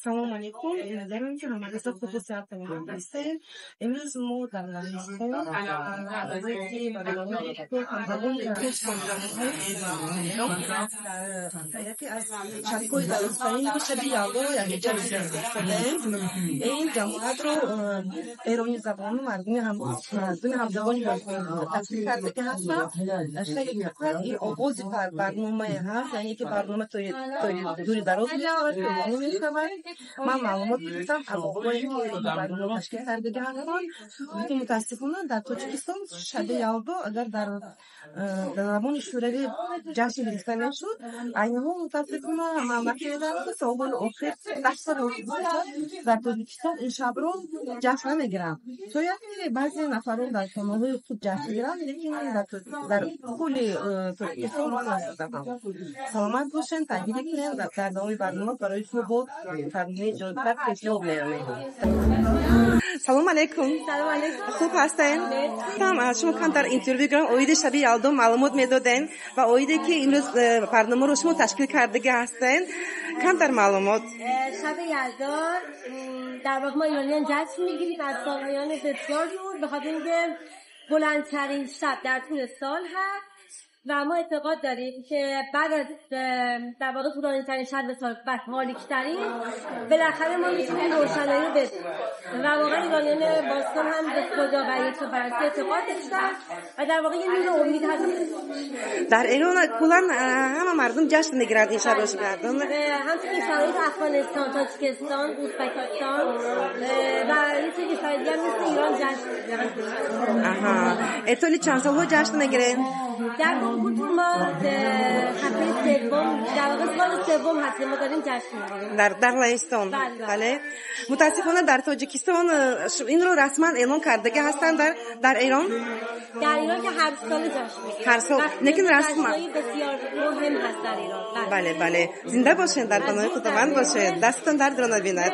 سلام علیکم. امیدوارم که همه خوب و سلامت باشید. امروز ما در لهستان یکی از شبکه‌های دانستانی که شبیه یالدا یعنی جشن این جماعت رو ایرانی زبان و مردم همزبانی تفسیر کرده که هستن. خیلی این آغاز برنامه هست، یعنی که برنامه دوری دراز می‌شود. من معلومات می‌دم از آقای برنامه تشکیل کرده هستن که متاسفانه در تاجیکستان شب یالدا اگر در زبان شوروی جشن گرفته نشد، اینها متاسفانه مملکت در سال آخر 10 سال در تاجیکستان این شب رو جشن نمیگیرن. شاید بعضی نفران در کانال‌های خود جشن میگیرن، لیکن در کل تاجیکستان سلامت باشن. تاکید کنیم در ادامه برنامه برای شما فرمی جدید پیشنهاد می‌کنیم. سلام علیکم. سلام علیکم. خوب هستین؟ تمام. شما کم در اینترویو گرام اوید شب یالدا معلومات میدادین و اویدی که امروز برنامه رو شما تشکیل کرده هستین. کم در معلومات. شب یالدا در واقع ما ایرانیان جشن میگیریم از سال‌هایان بسیار دور، به خاطر اینکه بلندترین شب در طول سال هست و ما اعتقاد داریم که بعد از در واقع طولانی‌ترین شب سال و تاریک‌ترین بالاخره ما میتونیم روشنایی رو بدیم و واقعا ایرانیان باستان هم به خدا و یک پرستی اعتقاد داشتن و در واقع یه نور امید هست. در ایران کلاً همه مردم جشن میگیرن این شب رو مردم همچنین شرایط افغانستان، تاجیکستان، ازبکستان و یه سری کشورهای دیگه مثل ایران جشن میگیرن. اطلاعی چند سال‌ها جشن میگیرن؟ در واقع ما هفته سوم در واقع سال سوم هست ما داریم جشن میگیریم در لهستان. بله. متاسفانه در تاجیکستان این رو رسما اعلام کرده هستن. در ایران که هر سال جشن میگیرن. هر سال. لیکن رسما بسیار مهم هست در ایران. بله. زنده باشین، در پناه خداوند باشین. دستتون درد رو نبیند.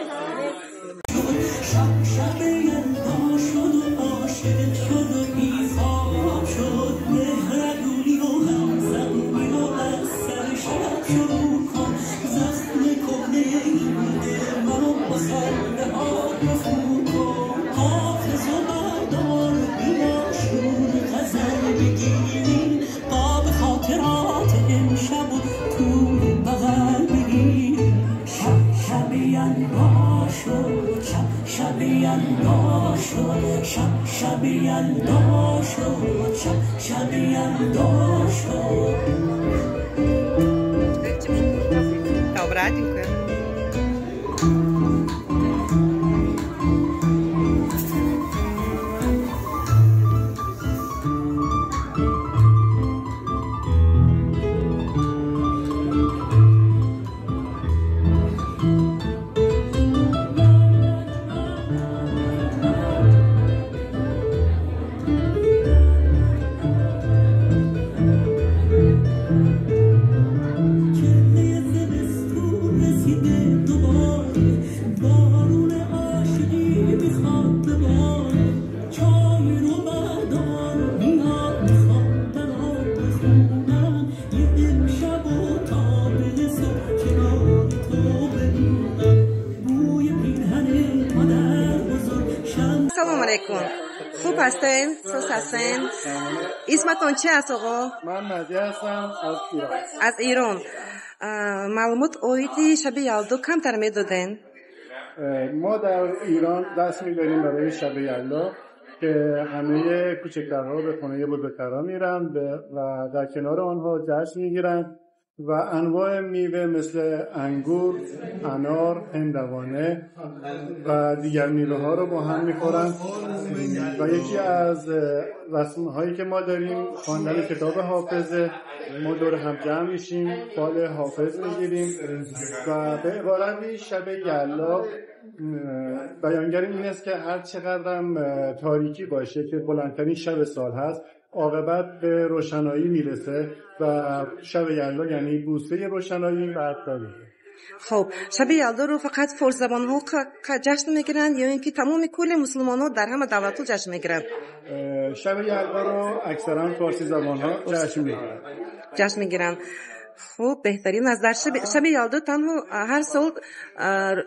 خوب هستین؟ سوس هستین؟ اسمتون چی است آقا؟ من مهدی هستم از ایران. معلومات اویدی شب یالدا کمتر میدادین؟ ما در ایران دست می‌داریم برای شب یالدا که همه کوچکترها به خونه بزرگترها میرن و در کنار آنها جشن میگیرن و انواع میوه مثل انگور، انار، هندوانه و دیگر میوه ها رو با هم میخورن و یکی از رسم هایی که ما داریم خواندن کتاب حافظه. ما دور هم جمع میشیم، فال حافظ میگیریم و به عبارتی شب یلدا بیانگر این است که هر چقدر هم تاریکی باشه که بلندترین شب سال هست، عاقبت به روشنایی میرسه و شب یلدا یعنی بوسه روشنایی و عطاری. خب شب یلدا رو فقط فارس زبان ها جشن میگیرن یا اینکه تمام کل مسلمان ها در همه دولت ها جشن میگیرن؟ شب یلدا رو اکثرا فارسی زبان ها جشن میگیرن. خب بهترین از در شب یلدا تنها هر سال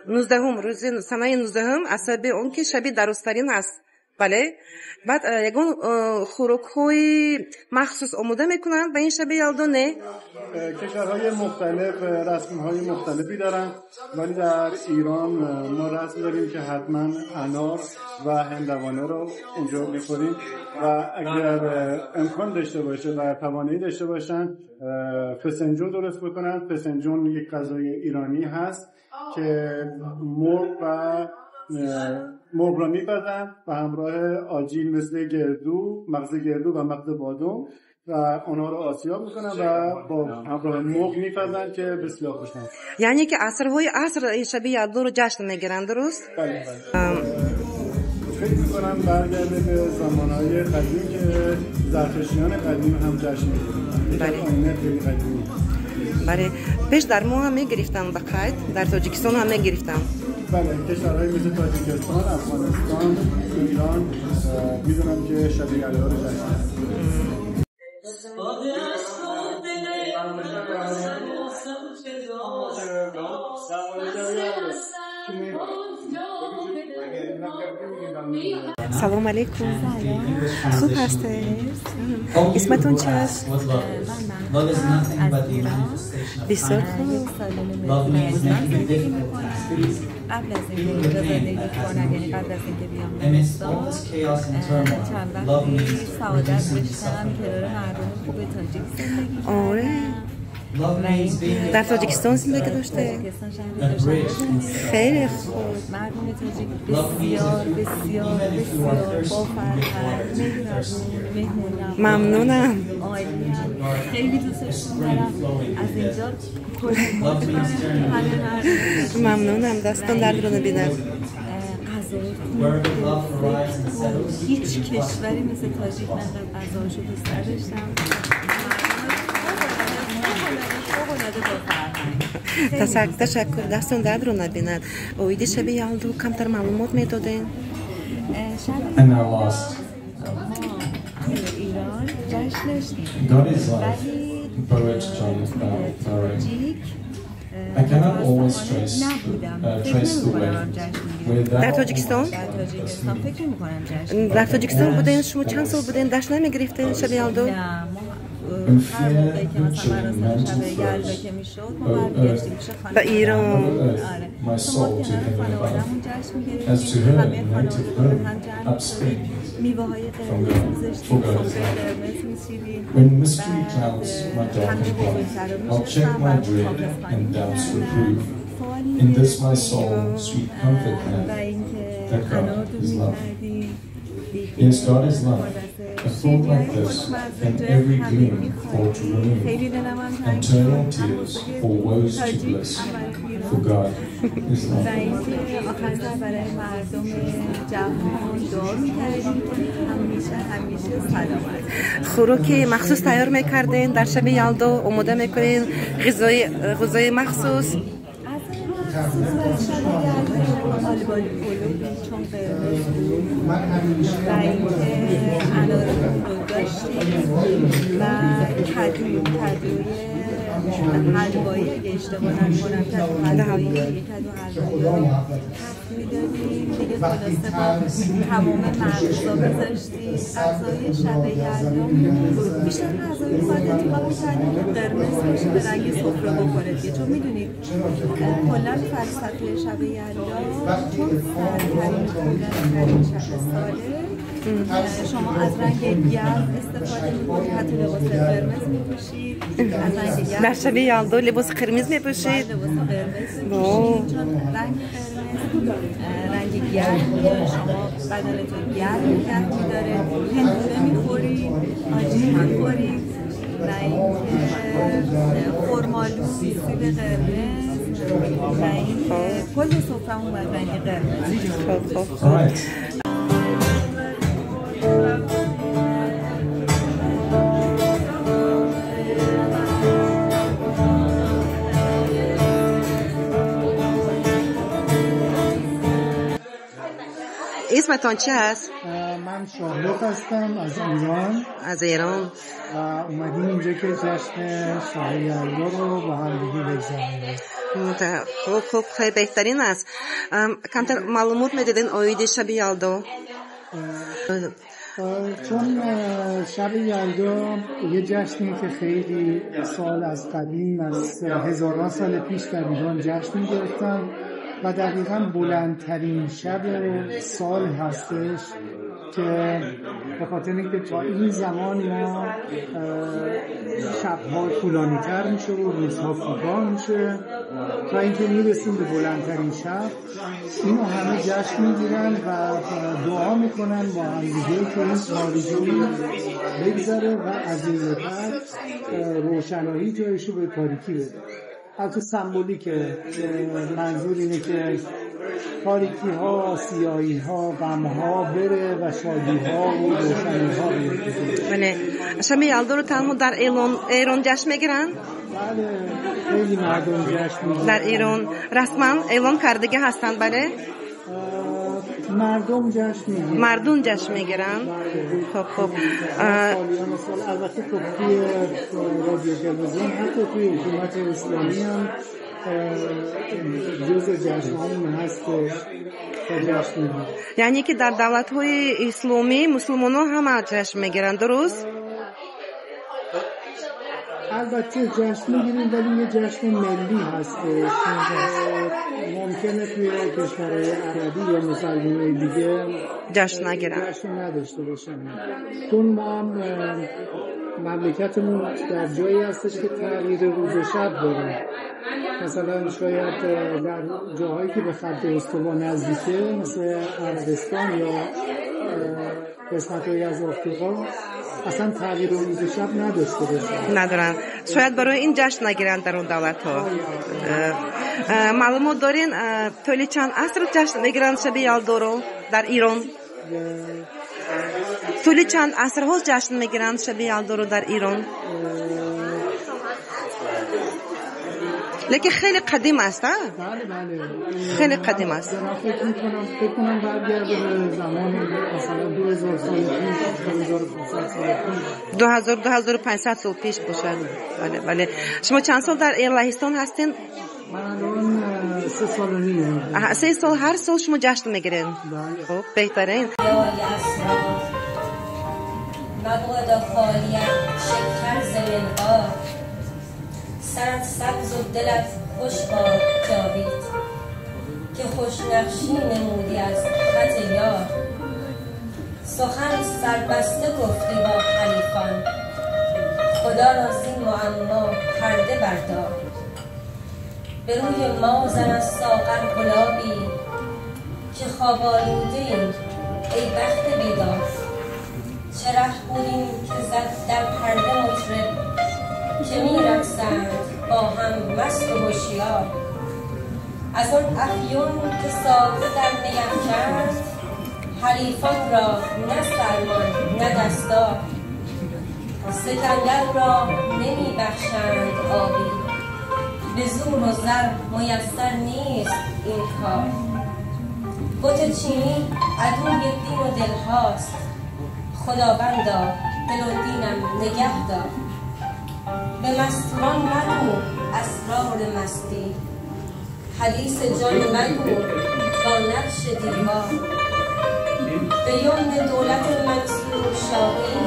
19 روز سنه 19 عصب اون که شب درستترین است. بله بعد یگان خوراک‌های مخصوص آماده میکنن و این شب یلدا نه کشورهای مختلف رسم‌های مختلفی دارن، ولی در ایران ما رسم داریم که حتما انار و هندوانه رو اونجا میخوریم و اگر امکان داشته باشه و توانایی داشته باشن فسنجون درست بکنن. فسنجون یک غذای ایرانی هست که مرغ را میپزن و همراه آجیل مثل گردو، مغز گردو و مغز بادام و آنها رو آسیاب میکنن و با همراه مرغ میپزن که بسیار خوشمزه. یعنی که عصر این شب یلدا رو جشن میگیرن، درست؟ بله. فکر میکنم برگرده به زمانهای قدیم که زرتشتیان قدیم هم جشن میگیرن. بله. آینه خیلی قدیمی. بله. پیش در ما هم میگرفتن بقید، در تاجیکستان هم میگرفتن. بله، کشورهای مثل تاجیکستان، افغانستان، ایران میدونم که شب یلدا رو جشن سلام علیکم. خوب هستید؟ اسمتون چی است؟ بسیار خوب. قبل از اینکه زندگی کنم، یعنی قبل از اینکه بیام دبستان، چند وقتی سعادت داشتم که داره مردم خوب تاجیک زندگی کردم. آره. در تاجیکستان زندگی داشته؟ خیلی خوب. مردم تاجیک بسیار بسیار بسیار با فرهنگ، مهمونم. ممنونم. عالی‌ام. خیلی دوستشون دارم. از اینجا کلی ما ممنونم. دستان درد رو نبینم. هیچ کشوری مثل تاجیک من غذاشو دوست نداشتم. تشکر. دستان درد رو نبیند. اویدی شب یلدا کمتر معلومات میدادین؟ شب ما ایران جشن در تاجیکستان فکر می‌کنم جشن. در تاجیکستان بودین شما چند سال بودین؟ جشن نمیگرفتین شب یلدا؟ هر موقعی که مثلا مراسم شب یلدا که میشد ما برگشتیم پیش خانواده. به ایران. آره. ما خانواده‌مون جشن می‌گرفتیم. همه خانواده هم جمع شدیم. میوه‌های قرمز می‌ذاشتیم. سفره قرمز می‌چیدیم. I'll check my bread and doubts reprove. In this my soul, sweet comfort hath, that God is love. Yes, God is love. A thought like this can every gleam fall to remove, and turn all tears or woes to bliss, for God is love. خوراکی مخصوص تیار میکردین در شب یلدا؟ آماده میکنین غذای مخصوص؟ آلبالی پلو چون قرمز بود و اینکه انارمون رو داشتیم و کدوی حلوایی اگه اشتباه نکنم کدو حلوایی میدادیم دیگه. خلاصه ما تمام مغزا بذاشتیم. غذای شب یلدا بیشتر غذای ساده انتخاب می‌کردیم که قرمز باشه به رنگ سفره بخوره دیگه، چون میدونید کلا فلسفه شب یلدا چون سردترین شب ساله شما از رنگ گرم استفاده می‌کنید، حتی لباس قرمز می‌پوشید. از رنگ گرم در شب یلدا لباس قرمز می‌پوشید؟ لباس قرمز می‌پوشید چون رنگ قرمز رنگ گرمیه، شما بدنتون گرم نگه می‌داره. هندونه می‌خورید، آجیل می‌خورید و اینکه خرمالو، سیب قرمز و اینکه کل سفره‌مون باید رنگ قرمز. اسمتان چی هست؟ من شاهرخ هستم از ایران. از ایران. و اومدیم اینجا که جشن شب یلدا رو با هم دیگه بگذاریم. خوب خیلی بهترین است. کمتر معلومات میدادین اوید شب یلدا؟ چون شب یلدا یه جشنی که خیلی سال از قدیم، از هزاران سال پیش در ایران جشن می‌گرفتن و دقیقاً بلندترین شب سال هستش که به خاطر اینکه تا این زمان ما شب‌ها طولانی‌تر میشه و روزها کوتاه میشه تا اینکه میرسیم به بلندترین شب. اینو همه جشن میگیرن و دعا میکنن با هم دیگه که این تاریکی بگذره و از این به بعد روشنایی جایشو به تاریکی بده. البته سمبولیکه، منظور اینه که تاریکی ها، سیاهی ها، غم ها بره و شادی ها و روشنی ها بیاد. بله. شب یلدا رو تنها در ایران جشن میگیرن؟ بله، خیلی مردم جشن میگیرن. در ایران رسما اعلام کردگی هستند؟ بله. مردم جشن میگیرن. مردم جشن میگیرن. خب البته توی رادیو تلویزیون حتی توی حکومت اسلامی هم جزء جشن‌هامون هست که جشن میگیرن. یعنی که در دولت‌های اسلامی مسلمان‌ها هم جشن میگیرن، درست؟ البته جشن میگیریم ولی یه جشن ملی هستش. ممکنه توی کشورهای عربی یا مسلمان‌های دیگه جشن نگیرن، جشن نداشته باشن. چون ما مملکتمون در جایی هستش که تغییر روز و شب داره. مثلا شاید در جاهایی که به خط استوا نزدیکه مثل عربستان یا قسمت‌هایی از آفریقا اصلا تغییر روز و شب نداشته باشه. ندارن. شاید برای این جشن نگیرن در اون دولت‌ها. معلومات دارین طول چند عصر جشن میگیرن شب یلدا رو در ایران؟ طول چند عصر ها جشن میگیرن شب یلدا رو در ایران؟ لیکن خیلی قدیم است. بله. خیلی قدیم است. فکر کنم برگرده به زمان مثلا 2000 سال پیش، 2500 سال پیش باشه. بله. شما چند سال در لهستان هستین؟ من الان 3 سال و نیم. 3 سال هر سال شما جشن میگیرین؟ خب بهترین. مبادا خالیت شکر زمین‌ها، سرت سبز و دلت خوش باد جاوید، که خوش نقشی نمودی از خط یار. سخن سربسته گفتی با حریفان، خدا را زین معما پرده بردار. به روی ما زن از ساغر گلابی، که خواب آلوده‌ایم ای بخت بیدار. چه ره بودیم که زد در پرده مطرب، که می رقصند با هم مست و هوشیار. از آن افیون که ساقی در نگه کرد، حریفان را نه سرمان نه دستار. ستمگر را نمی بخشند آبی، به زور و زر میسر نیست این کار. بت چینی عدوی دین و دل هاست، خداوندا دل و دینم نگه دار. به مستوران مگو اسرار مستی، حدیث جان مگو با نقش دیوار. به یمن دولت منصور شاهی،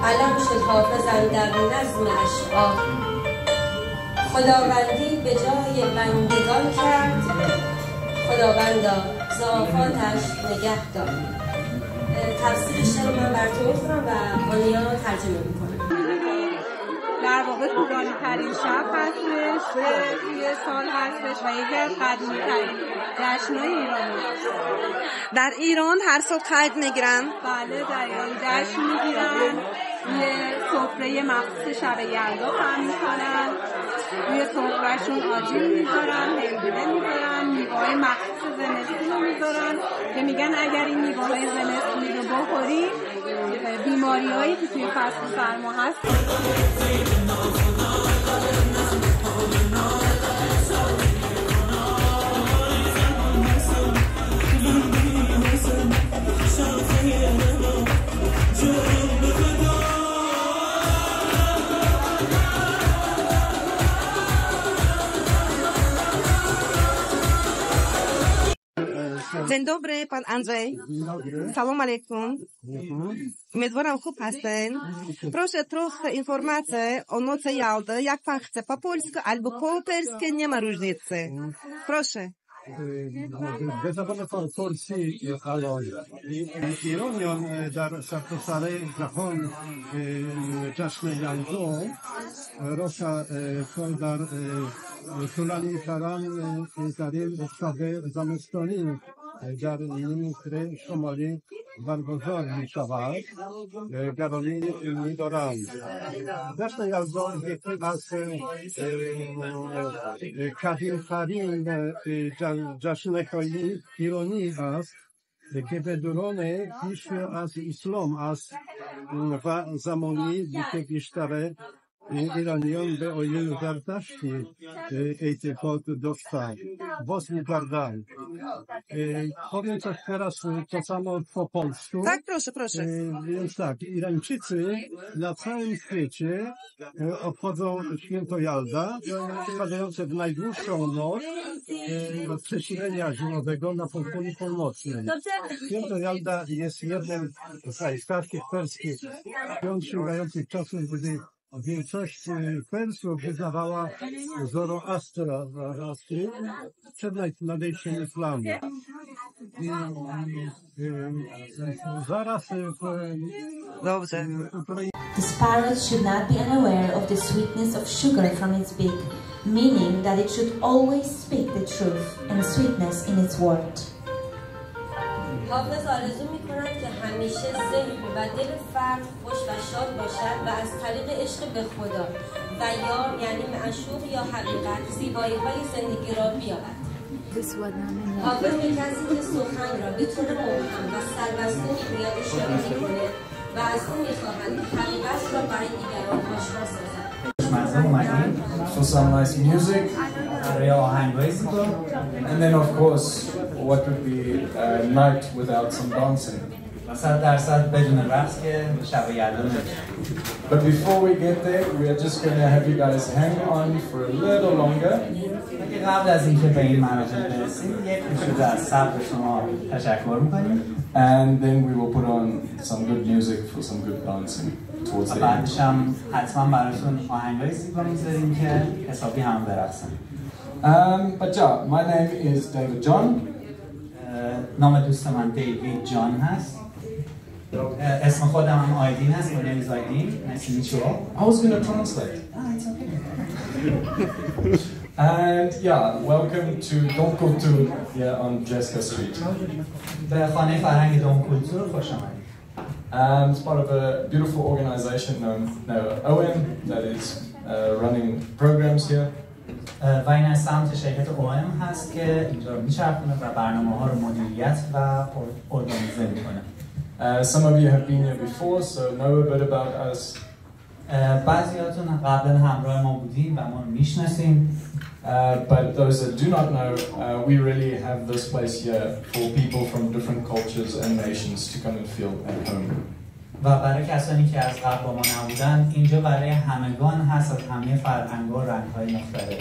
علم شد حافظم در نظم اشعار. خداوندی به جای بندگان کرد، خداوندا ز آفاتش نگه دار. تفسیرش رو من براتون می‌خونم و آنیا ترجمه می‌کنم. در واقع طولانی ترین شب هستش توی سال هستش و یکی از قدیمی ترین جشن‌های ایرانی. در ایران هر سال قید میگیرن؟ بله، در ایران جشن میگیرن. یه سفره مخصوص شب یلدا فهم میکنن، روی سفرهشون آجیل میذارن، هندونه میذارن، میوه‌های مخصوص زمستون رو میذارن که میگن اگر این میوه‌های زمستونی رو بخوری بیماری‌هایی که توی فصل سرما هست Yeah. Dzień dobry, pan Andrzej. Salam alaikum. Umiedwaram chłop Hasen. Proszę trochę informacji o nocy Jaldy, jak pan chce, po polsku albo po persku, nie ma różnicy. Proszę. بزبان فارسی ایرانیان در سرتاسر جهان جشن یلدا را در طولانی می‌کردن در این شب زمستانی در نیمکره شمالی برگزار می‌شود گرامی می‌دارند. جشن یلدا یکی از قدیم‌ترین جشن‌های ایرانی است که به دوران پیش از اسلام است و زمانی که بیشتر ایرانیان به آیین زرتشتی اعتقاد داشتند باز می‌کردند. Powiem coś teraz to samo po polsku. Tak, proszę. Więc tak, Irańczycy na całym świecie obchodzą święto Jalda, przypadające w najdłuższą noc przesilenia zimowego na półkuli północnym. Święto Jalda jest jednym z najstarszych perskich świąt sięgających czasów, gdy większość Persów wyznawała Zoroastra przed nadejściem islamu. Zaraz Dobrze. The sparrows should not be unaware of the sweetness of sugar from its beak, meaning that it should always speak the truth and sweetness in its word. حافظ آرزو می‌کند که همیشه ذهن و دل فرد خوش و شاد باشد و از طریق عشق به خدا و یار یعنی معشوق یا حقیقت زیبایی‌های زندگی را بیابد. حافظ به کسی که سخن را به طور مبهم و سربسته می‌گوید اشاره می‌کند و از او می‌خواهد که حقیقت را برای دیگران آشکار سازد. For some nice music, and then of course, what would be a night without some dancing. But before we get there, we are just going to have you guys hang on for a little longer. And then we will put on some good music for some good dancing towards the end. But yeah, my name is David John. نام دوست من دیوید جان هست. اسم خودم هم آیدین هست. My name is Aydin. Nice to meet you all. I was going to translate. It's okay. And yeah, welcome to Don Kultur here on Jeska Street. به خانه فرهنگ دون کلتور خوش آمدید. It's part of a beautiful organization known Owen that is running programs here. و این از سمت شرکت OM هست که اینجا رو میچرخونه و برنامه ها رو مدیریت و ارگانیزه میکنه. Some of you have been here before, so know a bit about us. بعضیاتون قبلا همراه ما بودین و ما رو میشناسین. But those that do not know, we really have this place here for people from different cultures and nations to come and feel at home. و برای کسانی که از قبل با ما نبودن، اینجا برای همگان هست از همه فرهنگ‌ها و رنگ‌های مختلف.